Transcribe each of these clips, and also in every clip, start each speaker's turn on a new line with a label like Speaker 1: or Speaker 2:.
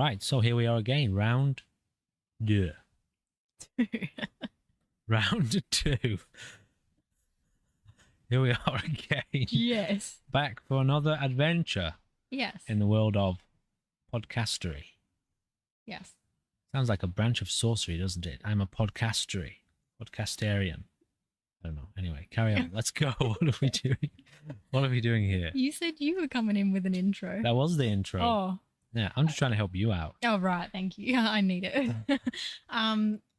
Speaker 1: right, so here we are again, round two. Round two. Here we are again.
Speaker 2: Yes.
Speaker 1: Back for another adventure
Speaker 2: Yes.
Speaker 1: in the world of podcastery.
Speaker 2: Yes.
Speaker 1: Sounds like a branch of sorcery, doesn't it? I'm a podcasterian. I don't know. Anyway, carry on. Let's go. What are we doing? What are we doing here?
Speaker 2: You said you were coming in with an intro.
Speaker 1: That was the intro.
Speaker 2: Oh.
Speaker 1: Yeah, I'm just trying to help you out.
Speaker 2: Oh, right. Thank you. I need it.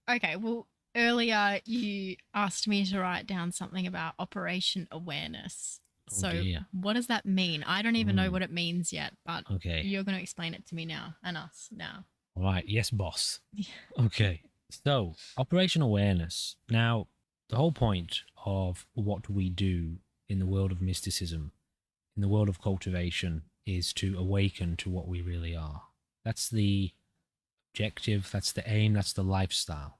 Speaker 2: Okay. Well, earlier you asked me to write down something about Operation Awareness. So
Speaker 1: dear.
Speaker 2: what does that mean? I don't even know what it means yet, but
Speaker 1: Okay.
Speaker 2: you're going to explain it to me now and us now.
Speaker 1: All right. Yes, boss.
Speaker 2: Yeah.
Speaker 1: Okay. So, Operation Awareness. Now, the whole point of what we do in the world of mysticism, in the world of cultivation, is to awaken to what we really are. That's the objective, that's the aim, that's the lifestyle.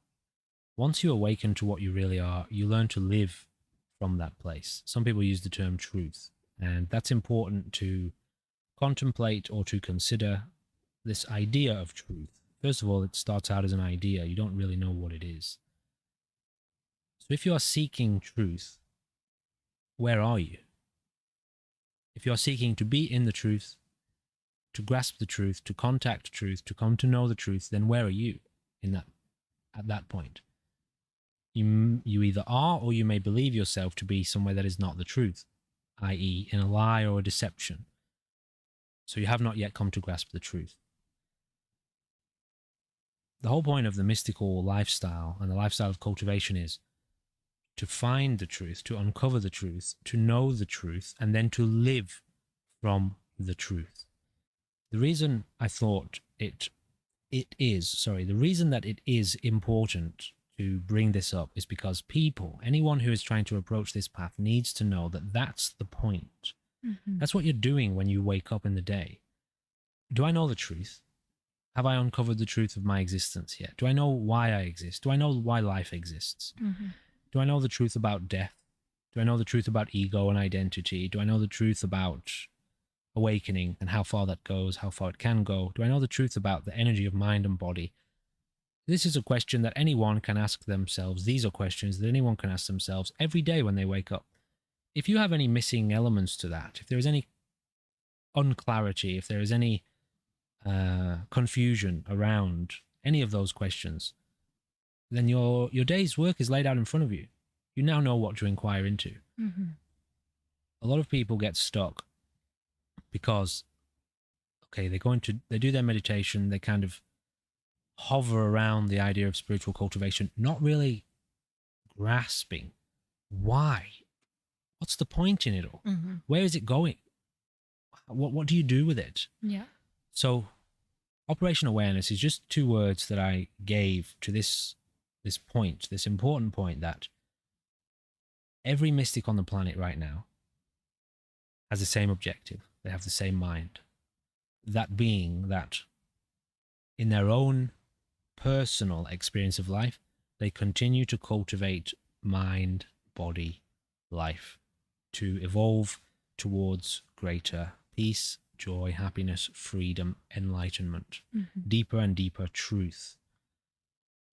Speaker 1: Once you awaken to what you really are, you learn to live from that place. Some people use the term truth, and that's important to contemplate or to consider this idea of truth. First of all, it starts out as an idea. You don't really know what it is. So if you are seeking truth, where are you? If you are seeking to be in the truth, to grasp the truth, to contact truth, to come to know the truth, then where are you at that point? You either are, or you may believe yourself to be somewhere that is not the truth, i.e. in a lie or a deception. So you have not yet come to grasp the truth. The whole point of the mystical lifestyle and the lifestyle of cultivation is to find the truth, to uncover the truth, to know the truth, and then to live from the truth. The reason I thought the reason that it is important to bring this up is because anyone who is trying to approach this path needs to know that that's the point.
Speaker 2: Mm-hmm.
Speaker 1: That's what you're doing when you wake up in the day. Do I know the truth? Have I uncovered the truth of my existence yet? Do I know why I exist? Do I know why life exists?
Speaker 2: Mm-hmm.
Speaker 1: Do I know the truth about death? Do I know the truth about ego and identity? Do I know the truth about awakening and how far that goes, how far it can go? Do I know the truth about the energy of mind and body? This is a question that anyone can ask themselves. These are questions that anyone can ask themselves every day when they wake up. If you have any missing elements to that, if there is any unclarity, if there is any confusion around any of those questions, then your day's work is laid out in front of you. You now know what to inquire into.
Speaker 2: Mm-hmm.
Speaker 1: A lot of people get stuck because, okay, they do their meditation, they kind of hover around the idea of spiritual cultivation, not really grasping why. What's the point in it all?
Speaker 2: Mm-hmm.
Speaker 1: Where is it going? What do you do with it?
Speaker 2: Yeah.
Speaker 1: So, Operation Awareness is just two words that I gave to this point, this important point, that every mystic on the planet right now has the same objective. They have the same mind. That being that in their own personal experience of life, they continue to cultivate mind, body, life to evolve towards greater peace, joy, happiness, freedom, enlightenment, deeper and deeper truth.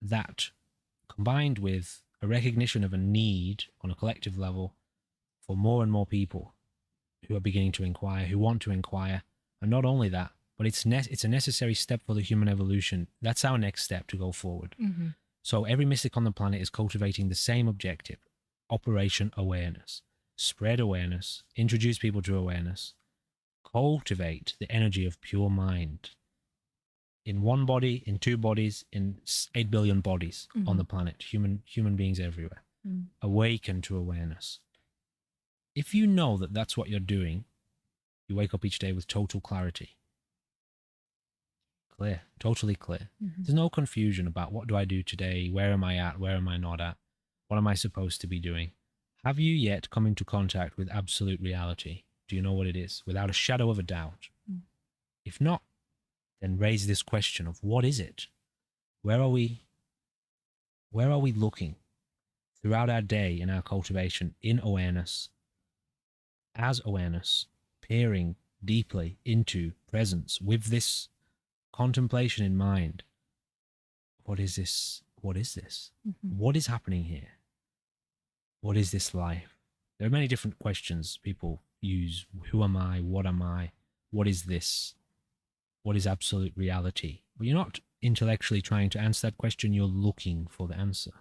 Speaker 1: That, combined with a recognition of a need on a collective level for more and more people who are beginning to inquire, who want to inquire, and not only that, but it's a necessary step for the human evolution. That's our next step to go forward.
Speaker 2: Mm-hmm.
Speaker 1: So every mystic on the planet is cultivating the same objective: Operation Awareness. Spread awareness, introduce people to awareness, cultivate the energy of pure mind in one body, in two bodies, in 8 billion bodies on the planet, human beings everywhere. Awaken to awareness. If you know that that's what you're doing, you wake up each day with total clarity. Clear, totally clear. There's no confusion about what do I do today, where am I at, where am I not at, what am I supposed to be doing. Have you yet come into contact with absolute reality? Do you know what it is? Without a shadow of a doubt. If not, then raise this question of what is it? Where are we looking throughout our day in our cultivation, in awareness, as awareness, peering deeply into presence with this contemplation in mind. What is this? What is this? What is happening here? What is this life? There are many different questions people use. Who am I? What am I? What is this? What is absolute reality? But you're not intellectually trying to answer that question. You're looking for the answer.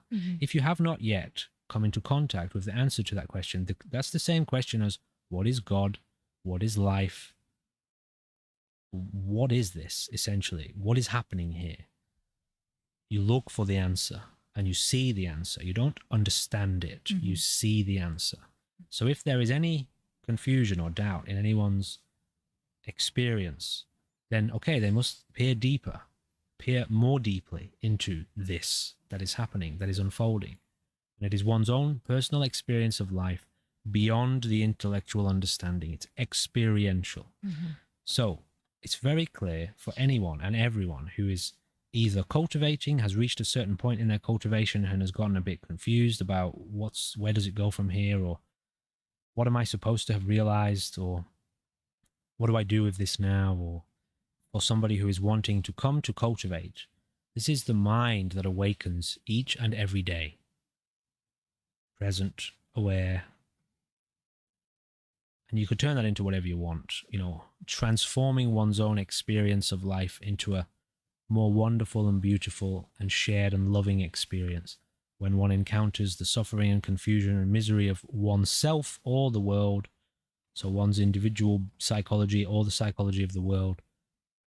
Speaker 1: If you have not yet come into contact with the answer to that question, that's the same question as what is God? What is life? What is this, essentially? What is happening here? You look for the answer and you see the answer. You don't understand it. You see the answer. So if there is any confusion or doubt in anyone's experience, then okay, they must peer deeper, peer more deeply into this that is happening, that is unfolding. And it is one's own personal experience of life beyond the intellectual understanding. It's experiential. So it's very clear for anyone and everyone who is either cultivating, has reached a certain point in their cultivation and has gotten a bit confused about where does it go from here, or what am I supposed to have realized, or what do I do with this now, or somebody who is wanting to come to cultivate. This is the mind that awakens each and every day. Present, aware. And you could turn that into whatever you want, transforming one's own experience of life into a more wonderful and beautiful and shared and loving experience when one encounters the suffering and confusion and misery of oneself or the world, so one's individual psychology or the psychology of the world,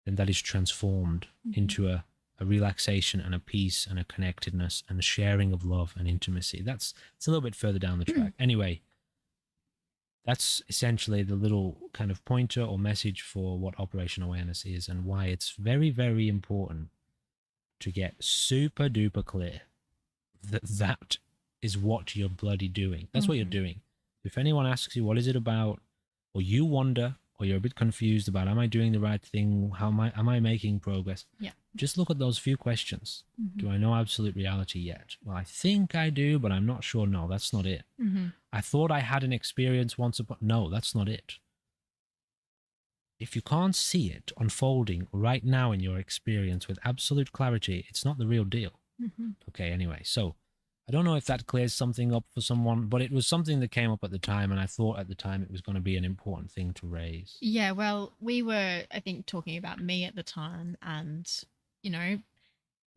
Speaker 1: then that is transformed into a relaxation and a peace and a connectedness and a sharing of love and intimacy. It's a little bit further down the track. Anyway, that's essentially the little kind of pointer or message for what Operation Awareness is and why it's very, very important to get super duper clear that is what you're bloody doing. That's what you're doing. If anyone asks you, what is it about? Or you wonder, or you're a bit confused about, am I doing the right thing? Am I making progress?
Speaker 2: Yeah.
Speaker 1: Just look at those few questions. Do I know absolute reality yet? Well, I think I do, but I'm not sure. No, that's not it. I thought I had an experience once upon. No, that's not it. If you can't see it unfolding right now in your experience with absolute clarity, it's not the real deal. Okay, anyway, so I don't know if that clears something up for someone, but it was something that came up at the time, and I thought at the time it was going to be an important thing to raise.
Speaker 2: Yeah, well, we were, I think, talking about me at the time, and,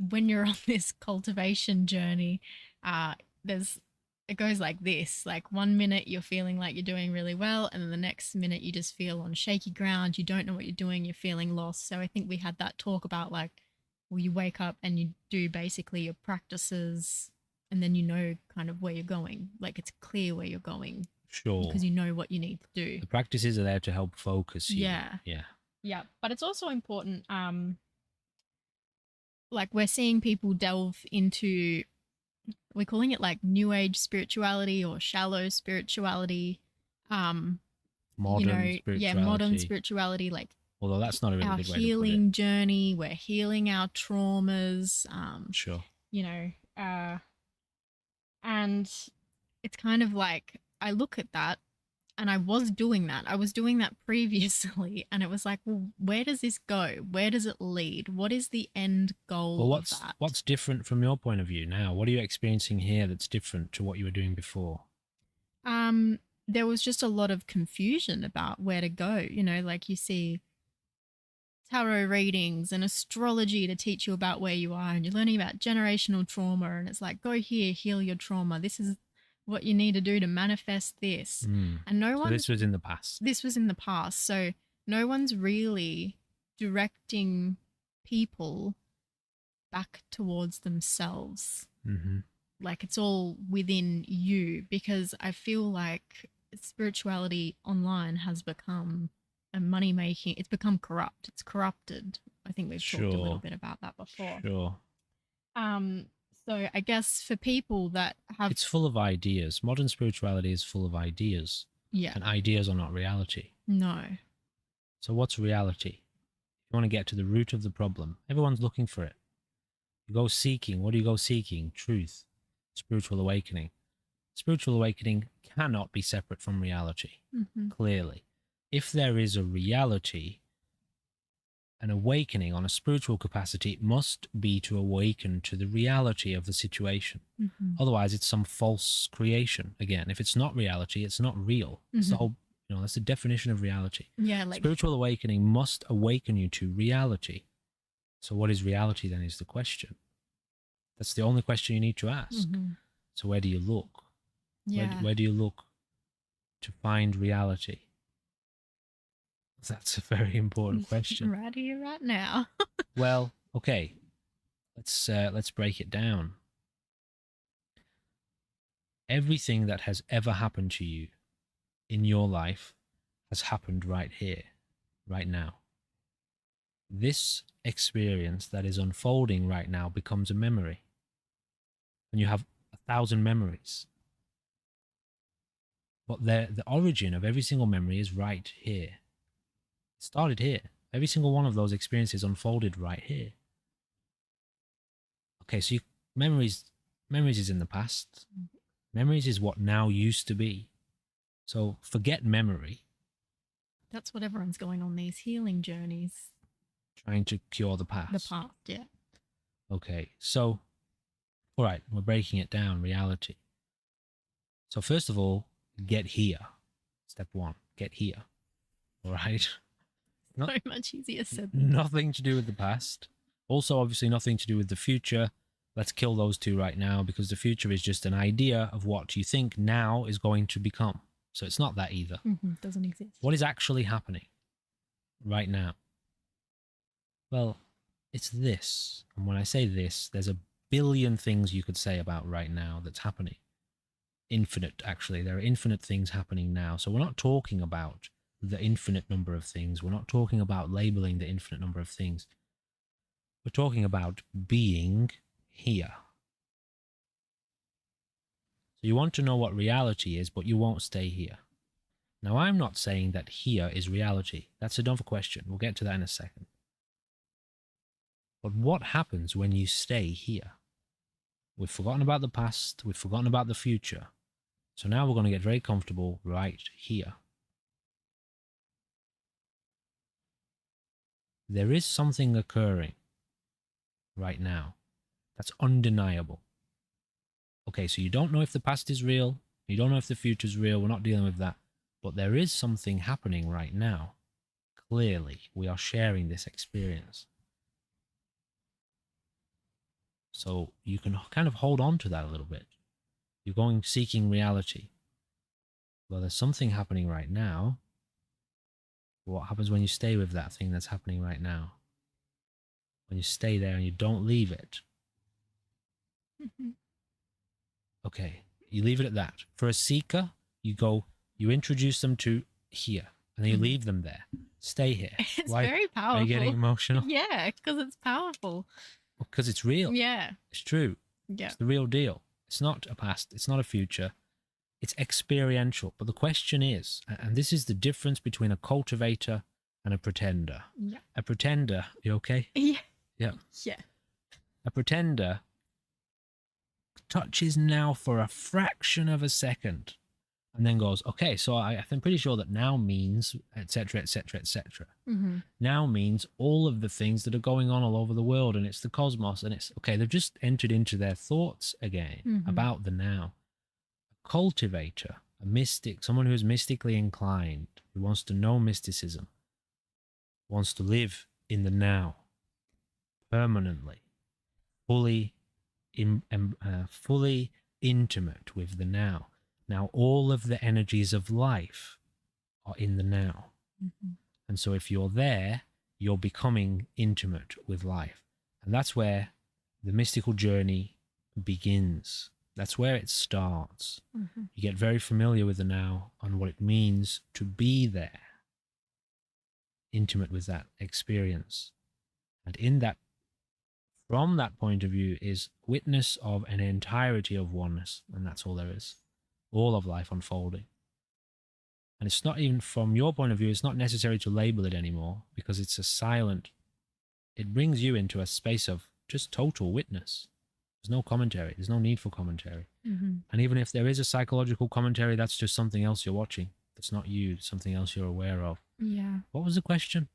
Speaker 2: when you're on this cultivation journey, it goes like this. Like 1 minute you're feeling like you're doing really well, and then the next minute you just feel on shaky ground. You don't know what you're doing. You're feeling lost. So I think we had that talk about you wake up and you do basically your practices, and then kind of where you're going. Like it's clear where you're going.
Speaker 1: Sure.
Speaker 2: Because you know what you need to do.
Speaker 1: The practices are there to help focus you.
Speaker 2: Yeah. But it's also important, we're seeing people delve into, we're calling it new age spirituality or shallow spirituality.
Speaker 1: Modern spirituality.
Speaker 2: Yeah, modern spirituality,
Speaker 1: although that's not a really
Speaker 2: our
Speaker 1: good way to put
Speaker 2: healing
Speaker 1: it.
Speaker 2: journey. We're healing our traumas.
Speaker 1: Sure.
Speaker 2: And it's kind of I look at that, and I was doing that. I was doing that previously, and it was well, where does this go? Where does it lead? What is the end goal of that?
Speaker 1: What's different from your point of view now? What are you experiencing here that's different to what you were doing before?
Speaker 2: There was just a lot of confusion about where to go. You see tarot readings and astrology to teach you about where you are, and you're learning about generational trauma, and it's go here, heal your trauma. This is what you need to do to manifest this. And
Speaker 1: so this was in the past.
Speaker 2: This was in the past. So no one's really directing people back towards themselves. It's all within you, because I feel like spirituality online has become a money making. It's become corrupt. It's corrupted. I think we've talked a little bit about that before.
Speaker 1: Sure.
Speaker 2: So I guess for people that have...
Speaker 1: It's full of ideas. Modern spirituality is full of ideas.
Speaker 2: Yeah.
Speaker 1: And ideas are not reality.
Speaker 2: No.
Speaker 1: So what's reality? You want to get to the root of the problem. Everyone's looking for it. You go seeking. What do you go seeking? Truth. Spiritual awakening. Spiritual awakening cannot be separate from reality. Clearly. If there is a reality, an awakening on a spiritual capacity must be to awaken to the reality of the situation. Otherwise, it's some false creation. Again, if it's not reality, it's not real. It's the whole, that's the definition of reality.
Speaker 2: Yeah, like
Speaker 1: Spiritual awakening must awaken you to reality. So what is reality then is the question. That's the only question you need to ask. So where do you look?
Speaker 2: yeah.
Speaker 1: Where do you look to find reality? That's a very important question.
Speaker 2: Right here, right now.
Speaker 1: Well, okay. Let's break it down. Everything that has ever happened to you in your life has happened right here, right now. This experience that is unfolding right now becomes a memory. And you have 1,000 memories. But the origin of every single memory is right here. It started here. Every single one of those experiences unfolded right here. Okay, so memories is in the past. Memories is what now used to be. So forget memory.
Speaker 2: That's what everyone's going on these healing journeys.
Speaker 1: Trying to cure the past.
Speaker 2: The past, yeah.
Speaker 1: Okay, so, all right, we're breaking it down, reality. So first of all, get here. Step one, get here. All right?
Speaker 2: So much easier said than
Speaker 1: Nothing to do with the past. Also, obviously, nothing to do with the future. Let's kill those two right now because the future is just an idea of what you think now is going to become. So it's not that either.
Speaker 2: Doesn't exist.
Speaker 1: What is actually happening right now? Well, it's this. And when I say this, there's a billion things you could say about right now that's happening. Infinite, actually. There are infinite things happening now. So we're not talking about the infinite number of things. We're not talking about labeling the infinite number of things. We're talking about being here. So you want to know what reality is, but you won't stay here. Now, I'm not saying that here is reality. That's another question. We'll get to that in a second. But what happens when you stay here? We've forgotten about the past. We've forgotten about the future. So now we're going to get very comfortable right here. There is something occurring right now that's undeniable. Okay, so you don't know if the past is real. You don't know if the future is real. We're not dealing with that. But there is something happening right now. Clearly, we are sharing this experience. So you can kind of hold on to that a little bit. You're going seeking reality. Well, there's something happening right now. What happens when you stay with that thing that's happening right now? When you stay there and you don't leave it. Okay, you leave it at that. For a seeker, you introduce them to here, and then you leave them there. Stay here.
Speaker 2: It's very powerful.
Speaker 1: Are you getting emotional?
Speaker 2: Yeah, because it's powerful.
Speaker 1: Because it's real.
Speaker 2: Yeah.
Speaker 1: It's true.
Speaker 2: Yeah.
Speaker 1: It's the real deal. It's not a past. It's not a future. It's experiential. But the question is, and this is the difference between a cultivator and a pretender.
Speaker 2: Yeah.
Speaker 1: A pretender, you okay?
Speaker 2: Yeah.
Speaker 1: Yeah.
Speaker 2: Yeah.
Speaker 1: A pretender touches now for a fraction of a second and then goes, okay, so I'm pretty sure that now means etc., etc., etc. Now means all of the things that are going on all over the world, and it's the cosmos, and it's okay. They've just entered into their thoughts again about the now. A cultivator, a mystic, someone who is mystically inclined, who wants to know mysticism, wants to live in the now permanently, fully intimate with the now. Now, all of the energies of life are in the now. And so if you're there, you're becoming intimate with life. And that's where the mystical journey begins. That's where it starts. You get very familiar with the now and what it means to be there, intimate with that experience. And in that, from that point of view, is witness of an entirety of oneness. And that's all there is. All of life unfolding. And it's not even, from your point of view, it's not necessary to label it anymore, because it's a silent, it brings you into a space of just total witness. There's no commentary. There's no need for commentary. And even if there is a psychological commentary, that's just something else you're watching. That's not you, something else you're aware of.
Speaker 2: Yeah.
Speaker 1: What was the question?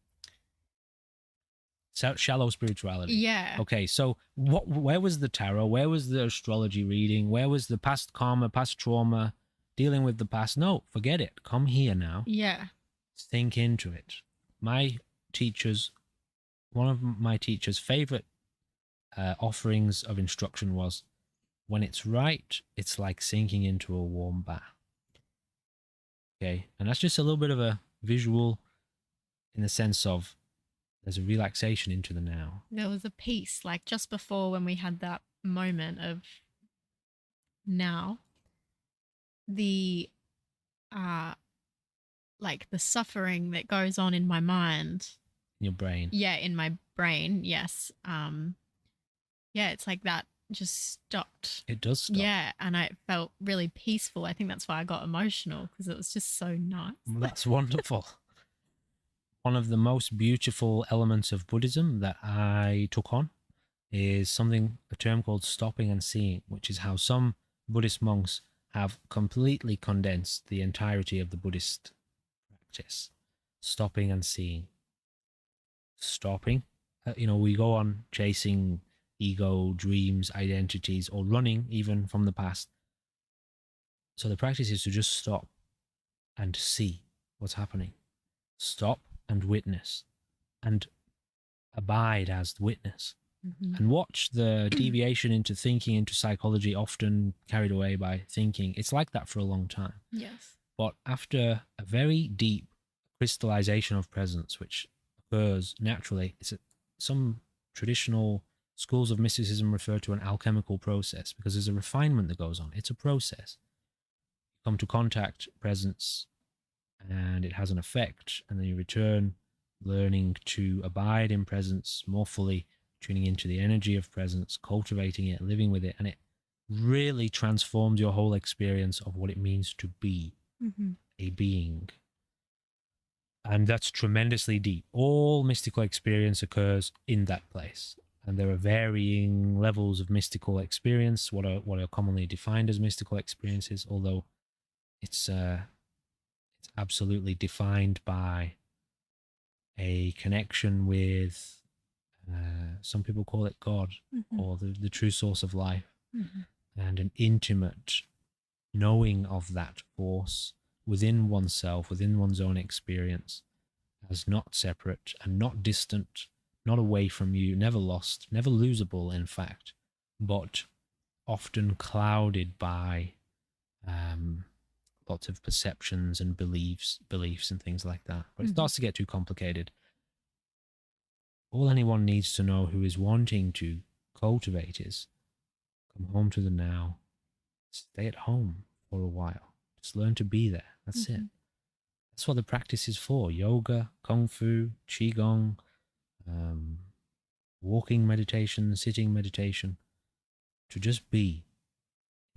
Speaker 1: Shallow spirituality.
Speaker 2: Yeah.
Speaker 1: Okay, so where was the tarot? Where was the astrology reading? Where was the past karma, past trauma, dealing with the past? No, forget it. Come here now.
Speaker 2: Yeah.
Speaker 1: Think into it. My teachers, one of my teachers' favorite offerings of instruction was, when it's right, it's like sinking into a warm bath. Okay, and that's just a little bit of a visual in the sense of there's a relaxation into the now.
Speaker 2: There was a piece like just before when we had that moment of now, the like the suffering that goes on in my mind.
Speaker 1: In your brain.
Speaker 2: Yeah, in my brain, yes. Yeah, it's like that just stopped.
Speaker 1: It does stop.
Speaker 2: Yeah, and I felt really peaceful. I think that's why I got emotional, because it was just so nice.
Speaker 1: Well, that's wonderful. One of the most beautiful elements of Buddhism that I took on is a term called stopping and seeing, which is how some Buddhist monks have completely condensed the entirety of the Buddhist practice. Stopping and seeing. Stopping. We go on chasing ego, dreams, identities, or running even from the past. So the practice is to just stop and see what's happening. Stop and witness and abide as the witness.
Speaker 2: Mm-hmm.
Speaker 1: And watch the deviation into thinking, into psychology, often carried away by thinking. It's like that for a long time.
Speaker 2: Yes.
Speaker 1: But after a very deep crystallization of presence, which occurs naturally, some traditional schools of mysticism refer to an alchemical process, because there's a refinement that goes on. It's a process. You come to contact presence and it has an effect, and then you return, learning to abide in presence more fully, tuning into the energy of presence, cultivating it, living with it, and it really transforms your whole experience of what it means to be a being. And that's tremendously deep. All mystical experience occurs in that place. And there are varying levels of mystical experience, what are commonly defined as mystical experiences, although it's absolutely defined by a connection with, some people call it God, or the true source of life, and an intimate knowing of that force within oneself, within one's own experience, as not separate and not distant, not away from you, never lost, never losable, in fact, but often clouded by lots of perceptions and beliefs and things like that. But it starts to get too complicated. All anyone needs to know who is wanting to cultivate is come home to the now, stay at home for a while, just learn to be there. That's it. That's what the practice is for. Yoga, Kung Fu, Qigong, walking meditation, sitting meditation, to just be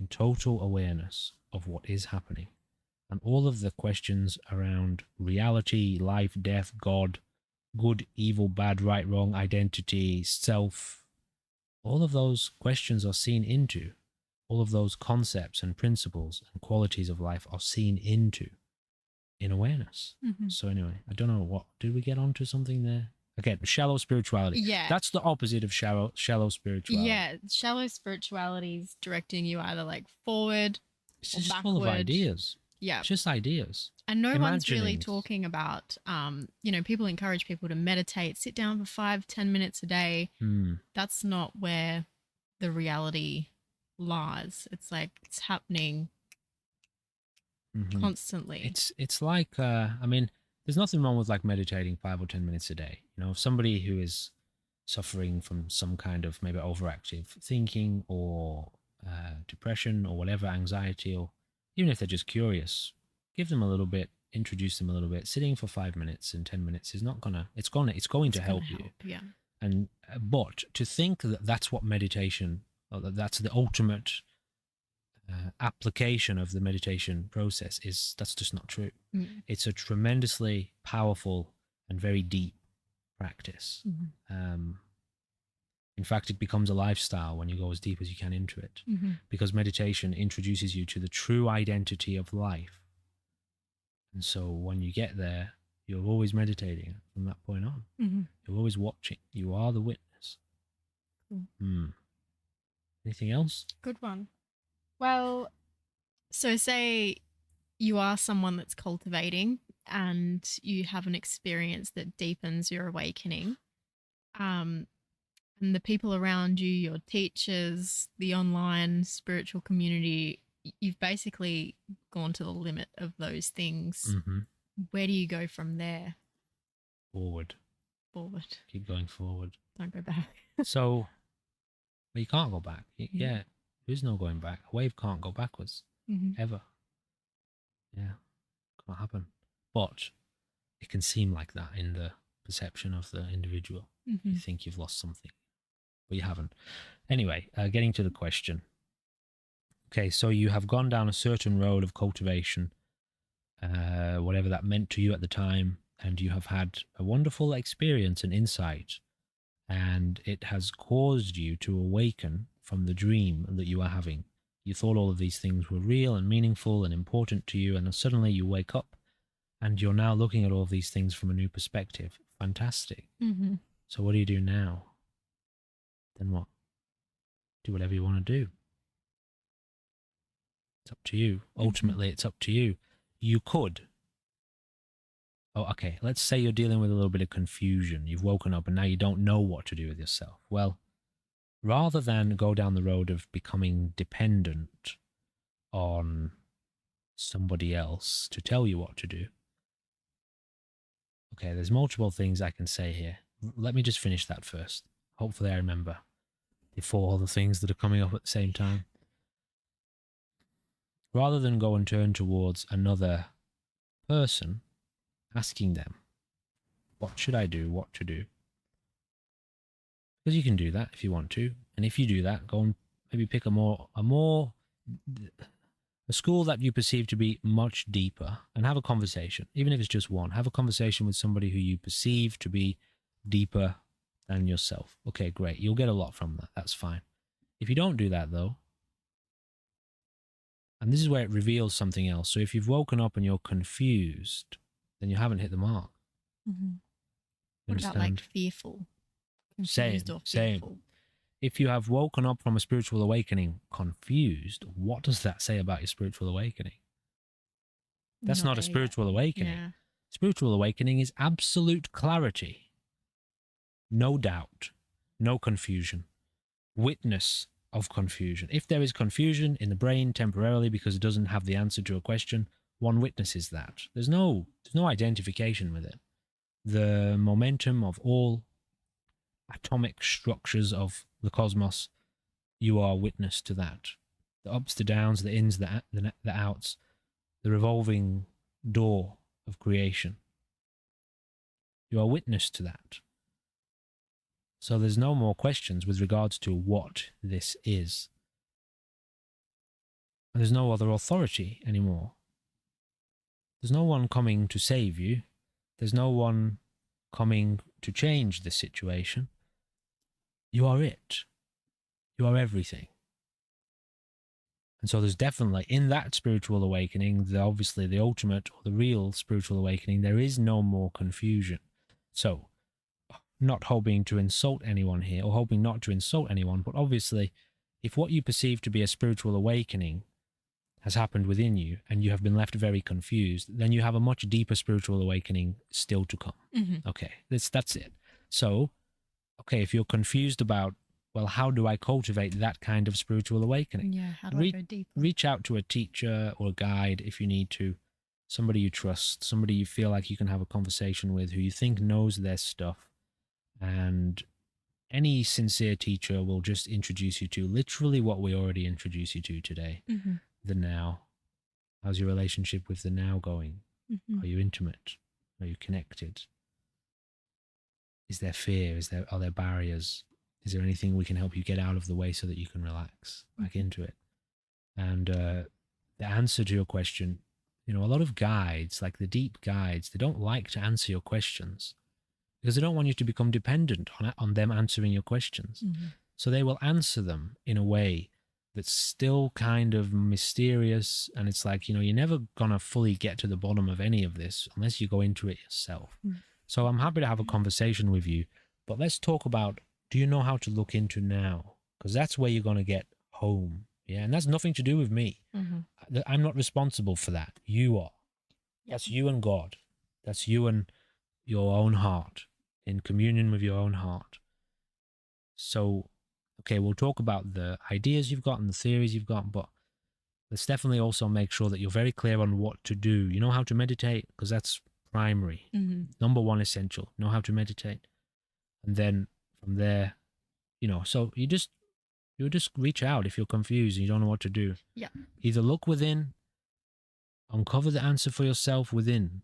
Speaker 1: in total awareness of what is happening. And all of the questions around reality, life, death, God, good, evil, bad, right, wrong, identity, self, all of those questions are seen into, all of those concepts and principles and qualities of life are seen into in awareness. So anyway, I don't know, did we get onto something there? Again, shallow spirituality.
Speaker 2: Yeah.
Speaker 1: That's the opposite of shallow spirituality.
Speaker 2: Yeah, shallow spirituality is directing you either like forward
Speaker 1: It's
Speaker 2: or
Speaker 1: just
Speaker 2: backward.
Speaker 1: full of ideas.
Speaker 2: Yeah.
Speaker 1: It's just ideas.
Speaker 2: And no one's really
Speaker 1: Imaginings.
Speaker 2: talking about, people encourage people to meditate, sit down for 5-10 minutes a day. That's not where the reality lies. It's like it's happening constantly.
Speaker 1: It's like, there's nothing wrong with like meditating 5 or 10 minutes a day. If somebody who is suffering from some kind of maybe overactive thinking or depression or whatever, anxiety, or even if they're just curious, give them a little bit, introduce them a little bit. Sitting for 5 minutes and 10 minutes is not gonna, it's going to help you.
Speaker 2: Yeah.
Speaker 1: And but to think that that's what meditation, or that that's the ultimate application of the meditation process that's just not true. It's a tremendously powerful and very deep practice. In fact, it becomes a lifestyle when you go as deep as you can into it, because meditation introduces you to the true identity of life. And so when you get there, You're always meditating from that point on.
Speaker 2: Mm-hmm.
Speaker 1: You're always watching. You are the witness.
Speaker 2: Cool.
Speaker 1: Anything else?
Speaker 2: Good one. Well, so say you are someone that's cultivating and you have an experience that deepens your awakening. And the people around you, your teachers, the online spiritual community, you've basically gone to the limit of those things.
Speaker 1: Mm-hmm.
Speaker 2: Where do you go from there?
Speaker 1: Forward. Keep going forward.
Speaker 2: Don't go back.
Speaker 1: So, well, you can't go back. Yeah, there's no going back. A wave can't go backwards, ever. Yeah, can't happen. But it can seem like that in the perception of the individual. You think you've lost something, but you haven't. Anyway, getting to the question. Okay, so you have gone down a certain road of cultivation, whatever that meant to you at the time, and you have had a wonderful experience and insight, and it has caused you to awaken from the dream that you are having. You thought all of these things were real and meaningful and important to you, and then suddenly you wake up and you're now looking at all of these things from a new perspective. Fantastic. So what do you do now? Then what? Do whatever you want to do. It's up to you. Ultimately, it's up to you. You could. Oh, okay. Let's say you're dealing with a little bit of confusion. You've woken up and now you don't know what to do with yourself. Well, rather than go down the road of becoming dependent on somebody else to tell you what to do. Okay, there's multiple things I can say here. Let me just finish that first. Hopefully I remember before all the things that are coming up at the same time. Rather than go and turn towards another person, asking them, what should I do, what to do? Because you can do that if you want to. And if you do that, go and maybe pick a school that you perceive to be much deeper and have a conversation. Even if it's just one, have a conversation with somebody who you perceive to be deeper than yourself. Okay, great. You'll get a lot from that. That's fine. If you don't do that though, and this is where it reveals something else. So if you've woken up and you're confused, then you haven't hit the mark.
Speaker 2: What about like fearful? Confused or fearful?
Speaker 1: Same. If you have woken up from a spiritual awakening confused, what does that say about your spiritual awakening? That's not a spiritual awakening.
Speaker 2: Yeah.
Speaker 1: Spiritual awakening is absolute clarity. No doubt. No confusion. Witness of confusion. If there is confusion in the brain temporarily because it doesn't have the answer to a question, one witnesses that. There's no identification with it. The momentum of all atomic structures of the cosmos, you are witness to that. The ups, the downs, the ins, the outs, the revolving door of creation. You are witness to that. So there's no more questions with regards to what this is. And there's no other authority anymore. There's no one coming to save you. There's no one coming to change the situation. You are it. You are everything. And so there's definitely, in that spiritual awakening, obviously the ultimate or the real spiritual awakening, there is no more confusion. So, not hoping to insult anyone here, or hoping not to insult anyone, but obviously, if what you perceive to be a spiritual awakening has happened within you, and you have been left very confused, then you have a much deeper spiritual awakening still to come. Okay, that's it. So, okay, if you're confused about, well, how do I cultivate that kind of spiritual awakening?
Speaker 2: Yeah, how do I go deeper?
Speaker 1: Reach out to a teacher or a guide if you need to, somebody you trust, somebody you feel like you can have a conversation with, who you think knows their stuff. And any sincere teacher will just introduce you to literally what we already introduced you to today, the now. How's your relationship with the now going? Are you intimate? Are you connected? Is there fear? Are there barriers? Is there anything we can help you get out of the way so that you can relax back into it? And the answer to your question, a lot of guides, like the deep guides, they don't like to answer your questions because they don't want you to become dependent on them answering your questions. So they will answer them in a way that's still kind of mysterious. And it's like, you're never going to fully get to the bottom of any of this unless you go into it yourself.
Speaker 2: Mm.
Speaker 1: So I'm happy to have a conversation with you, but let's talk about, do you know how to look into now? Because that's where you're going to get home. Yeah. And that's nothing to do with me.
Speaker 2: Mm-hmm.
Speaker 1: I'm not responsible for that. You are. That's you and God. That's you and your own heart, in communion with your own heart. So, okay, we'll talk about the ideas you've got and the theories you've got, but let's definitely also make sure that you're very clear on what to do. You know how to meditate? Because that's primary.
Speaker 2: Mm-hmm.
Speaker 1: Number one essential. Know how to meditate. And then from there, so you just reach out if you're confused and you don't know what to do.
Speaker 2: Yeah.
Speaker 1: Either look within, uncover the answer for yourself within,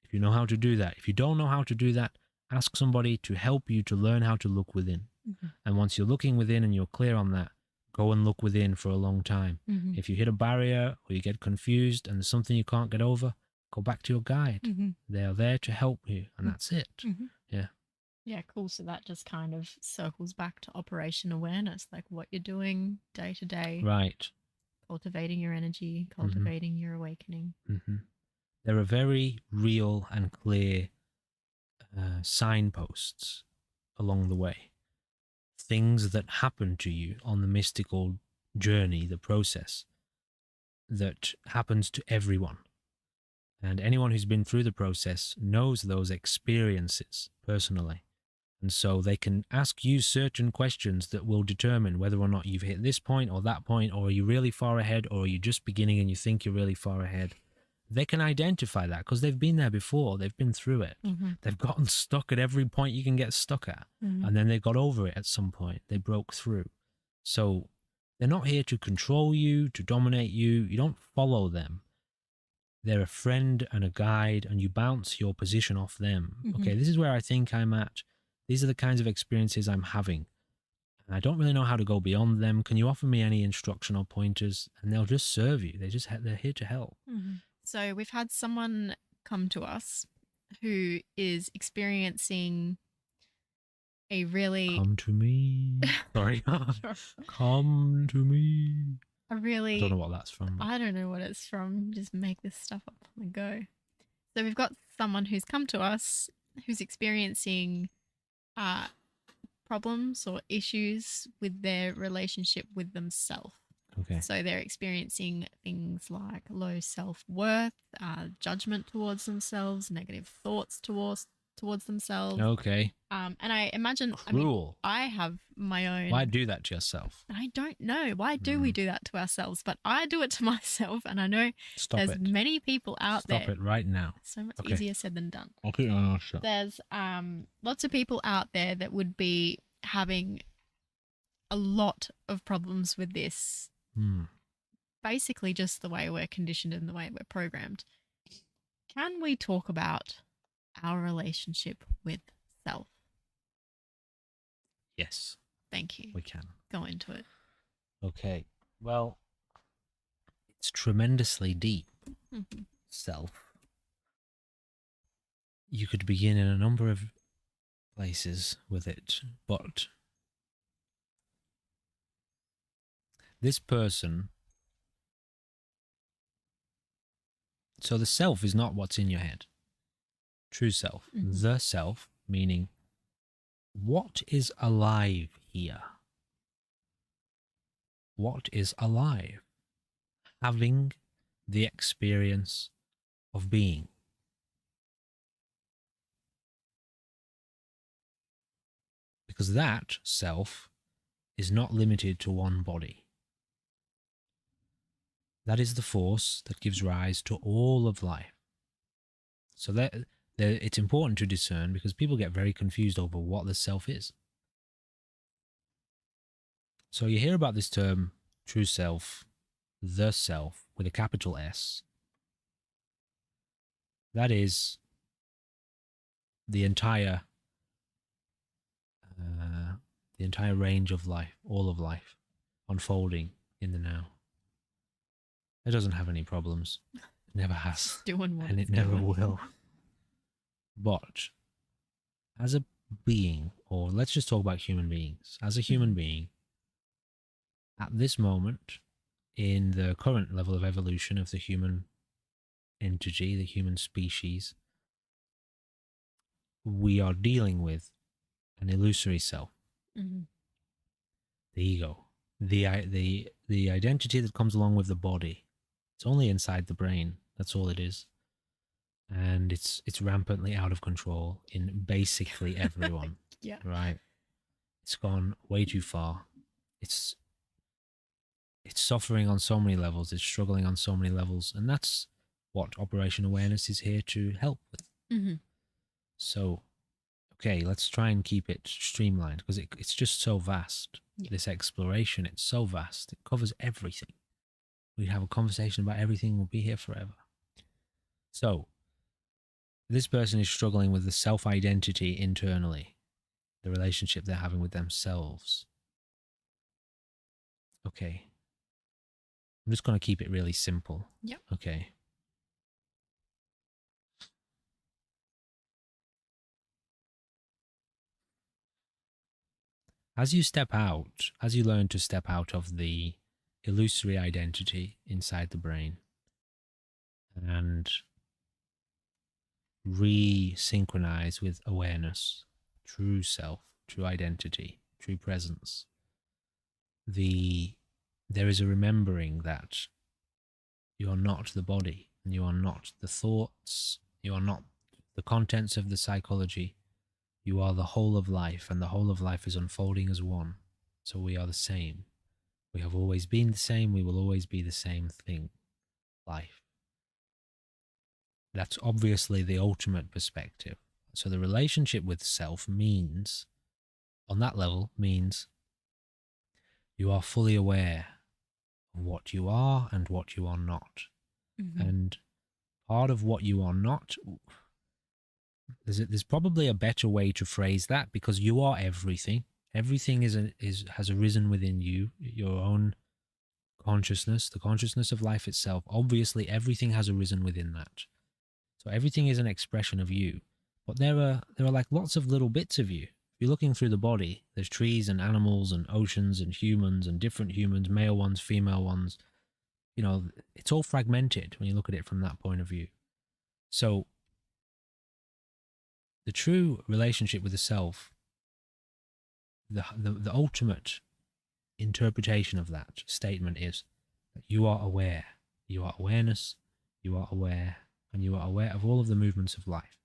Speaker 1: if you know how to do that. If you don't know how to do that, ask somebody to help you to learn how to look within.
Speaker 2: Mm-hmm.
Speaker 1: And once you're looking within and you're clear on that, go and look within for a long time.
Speaker 2: Mm-hmm.
Speaker 1: If you hit a barrier or you get confused and there's something you can't get over, go back to your guide.
Speaker 2: Mm-hmm.
Speaker 1: They are there to help you, and that's it.
Speaker 2: Mm-hmm.
Speaker 1: Yeah.
Speaker 2: Yeah, cool. So that just kind of circles back to operation awareness, like what you're doing day to day.
Speaker 1: Right.
Speaker 2: Cultivating your energy, cultivating your awakening.
Speaker 1: Mm-hmm. There are very real and clear signposts along the way. Things that happen to you on the mystical journey, the process, that happens to everyone. And anyone who's been through the process knows those experiences personally. And so they can ask you certain questions that will determine whether or not you've hit this point or that point, or are you really far ahead, or are you just beginning and you think you're really far ahead. They can identify that because they've been there before. They've been through it.
Speaker 2: Mm-hmm.
Speaker 1: They've gotten stuck at every point you can get stuck at.
Speaker 2: Mm-hmm.
Speaker 1: And then they got over it at some point. They broke through. So they're not here to control you, to dominate you. You don't follow them. They're a friend and a guide, and you bounce your position off them.
Speaker 2: Mm-hmm.
Speaker 1: Okay, this is where I think I'm at. These are the kinds of experiences I'm having. And I don't really know how to go beyond them. Can you offer me any instruction or pointers? And they'll just serve you. They're here to help.
Speaker 2: Mm-hmm. So we've had someone come to us who is experiencing a really...
Speaker 1: Come to me. Sorry. Come to me.
Speaker 2: A really...
Speaker 1: I don't know what that's from.
Speaker 2: I don't know what it's from. Just make this stuff up on the go. So we've got someone who's come to us who's experiencing problems or issues with their relationship with themselves.
Speaker 1: Okay.
Speaker 2: So they're experiencing things like low self-worth, judgment towards themselves, negative thoughts towards themselves.
Speaker 1: Okay.
Speaker 2: And I imagine,
Speaker 1: Cruel.
Speaker 2: I have my own.
Speaker 1: Why do that to yourself?
Speaker 2: I don't know. Why do we do that to ourselves? But I do it to myself, and I know there's many people out there.
Speaker 1: Stop it right now.
Speaker 2: So much easier said than done.
Speaker 1: Okay. Sure.
Speaker 2: There's lots of people out there that would be having a lot of problems with this. Basically just the way we're conditioned and the way we're programmed. Can we talk about our relationship with self?
Speaker 1: Yes.
Speaker 2: Thank you.
Speaker 1: We can.
Speaker 2: Go into it.
Speaker 1: Okay. Well, it's tremendously deep.
Speaker 2: Mm-hmm.
Speaker 1: Self. You could begin in a number of places with it, but this person, so the self is not what's in your head. True self.
Speaker 2: Mm-hmm.
Speaker 1: The self, meaning what is alive here? What is alive? Having the experience of being. Because that self is not limited to one body. That is the force that gives rise to all of life. So it's important to discern, because people get very confused over what the self is. So you hear about this term, true self, the self, with a capital S. That is the entire range of life, all of life, unfolding in the now. It doesn't have any problems. It never has.
Speaker 2: Doing what
Speaker 1: and it never will. But as a being, or let's just talk about human beings. As a human being, At this moment, in the current level of evolution of the human entity, the human species, we are dealing with an illusory self,
Speaker 2: Mm-hmm.
Speaker 1: the ego, the identity that comes along with the body. It's only inside the brain. That's all it is, and it's rampantly out of control in basically everyone.
Speaker 2: Yeah.
Speaker 1: Right? It's gone way too far. It's it's suffering on so many levels. It's struggling on so many levels, and that's what Operation Awareness is here to help with.
Speaker 2: Mm-hmm.
Speaker 1: So, okay, let's try and keep it streamlined because it's just so vast.
Speaker 2: Yeah.
Speaker 1: This exploration, it's so vast. It covers everything. We have a conversation about everything. We'll be here forever. So, this person is struggling with the self-identity internally, the relationship they're having with themselves. Okay. I'm just going to keep it really simple.
Speaker 2: Yep.
Speaker 1: Okay. As you step out, as you learn to step out of the illusory identity inside the brain and re-synchronize with awareness, true self, true identity, true presence, there is a remembering that you are not the body and you are not the thoughts, you are not the contents of the psychology. You are the whole of life, and the whole of life is unfolding as one. So we are the same. We have always been the same. We will always be the same thing. Life. That's obviously the ultimate perspective. So the relationship with self means, on that level, means you are fully aware of what you are and what you are not.
Speaker 2: Mm-hmm.
Speaker 1: And part of what you are not, there's probably a better way to phrase that, because you are everything. Everything has arisen within you, your own consciousness, the consciousness of life itself. Obviously, everything has arisen within that. So everything is an expression of you. But there are like lots of little bits of you. If you're looking through the body, there's trees and animals and oceans and different humans, male ones, female ones. You know, it's all fragmented when you look at it from that point of view. So the true relationship with the self, the ultimate interpretation of that statement is that you are aware. You are awareness, you are aware, and you are aware of all of the movements of life,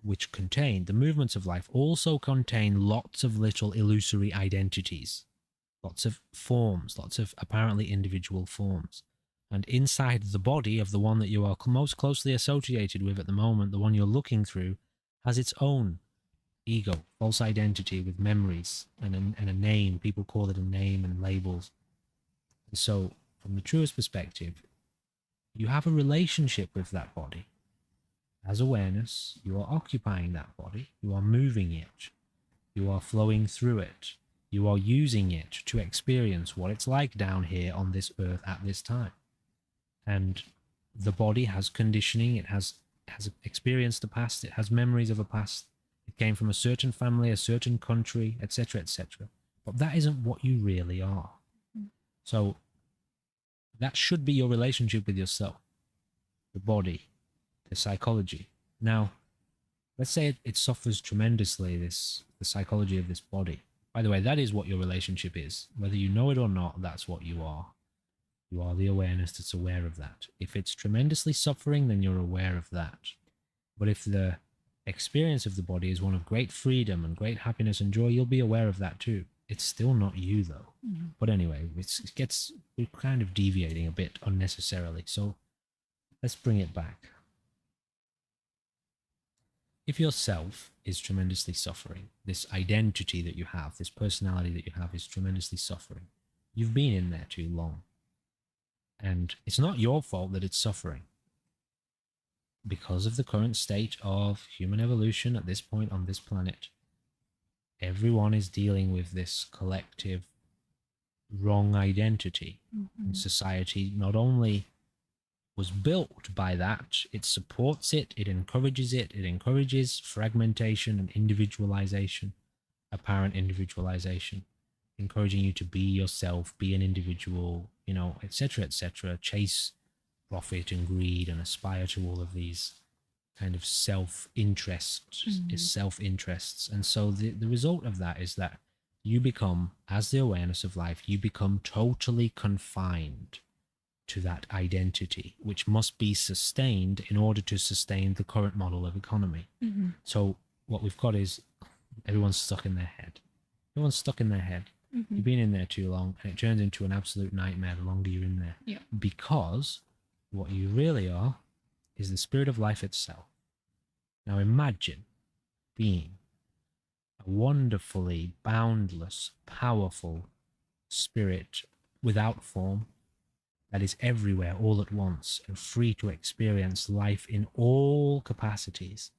Speaker 1: which contain, the movements of life also contain lots of little illusory identities, lots of forms, lots of apparently individual forms. And inside the body of the one that you are most closely associated with at the moment, the one you're looking through, has its own ego, false identity with memories and a name. People call it a name and labels. And so, from the truest perspective, you have a relationship with that body. As awareness, you are occupying that body, you are moving it, you are flowing through it, you are using it to experience what it's like down here on this earth at this time. And the body has conditioning, it has experienced the past, it has memories of a past. It came from a certain family, a certain country, etc., etc. But that isn't what you really are. So that should be your relationship with yourself, the body, the psychology. Now, let's say it suffers tremendously, the psychology of this body. By the way, that is what your relationship is. Whether you know it or not, that's what you are. You are the awareness that's aware of that. If it's tremendously suffering, then you're aware of that. But if the experience of the body is one of great freedom and great happiness and joy, you'll be aware of that too. It's still not you, though. Mm-hmm. But anyway, we're kind of deviating a bit unnecessarily. So let's bring it back. If yourself is tremendously suffering, this identity that you have, this personality that you have is tremendously suffering, you've been in there too long. And it's not your fault that it's suffering. Because of the current state of human evolution at this point on this planet, everyone is dealing with this collective wrong identity. Mm-hmm. And society not only was built by that, it supports it, it encourages fragmentation and individualization, apparent individualization. encouraging you to be yourself, be an individual, you know, etc., etc., chase profit and greed and aspire to all of these kind of self-interests. And so the result of that is that you become, as the awareness of life, you become totally confined to that identity, which must be sustained in order to sustain the current model of economy. So what we've got is everyone's stuck in their head. Everyone's stuck in their head. You've been in there too long, and it turns into an absolute nightmare the longer you're in there.
Speaker 2: Yeah.
Speaker 1: Because what you really are is the spirit of life itself. Now imagine being a wonderfully boundless, powerful spirit without form that is everywhere all at once and free to experience life in all capacities.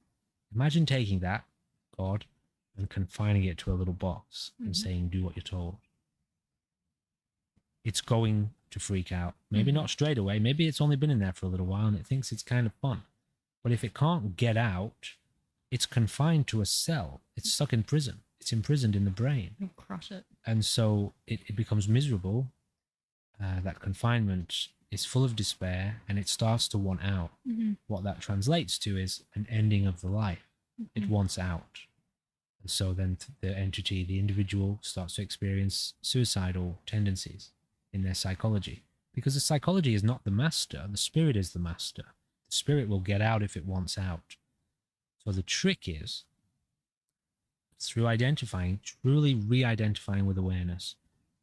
Speaker 1: Imagine taking that, God, and confining it to a little box and saying, do what you're told. It's going to freak out. Maybe not straight away. Maybe it's only been in there for a little while and it thinks it's kind of fun. But if it can't get out, it's confined to a cell. It's stuck in prison. It's imprisoned in the brain.
Speaker 2: You'll crush it.
Speaker 1: And so it becomes miserable. That confinement is full of despair and it starts to want out. What that translates to is an ending of the life. It wants out. And so then the entity, the individual, starts to experience suicidal tendencies in their psychology. Because the psychology is not the master, the spirit is the master. The spirit will get out if it wants out. So the trick is, through identifying, truly re-identifying with awareness,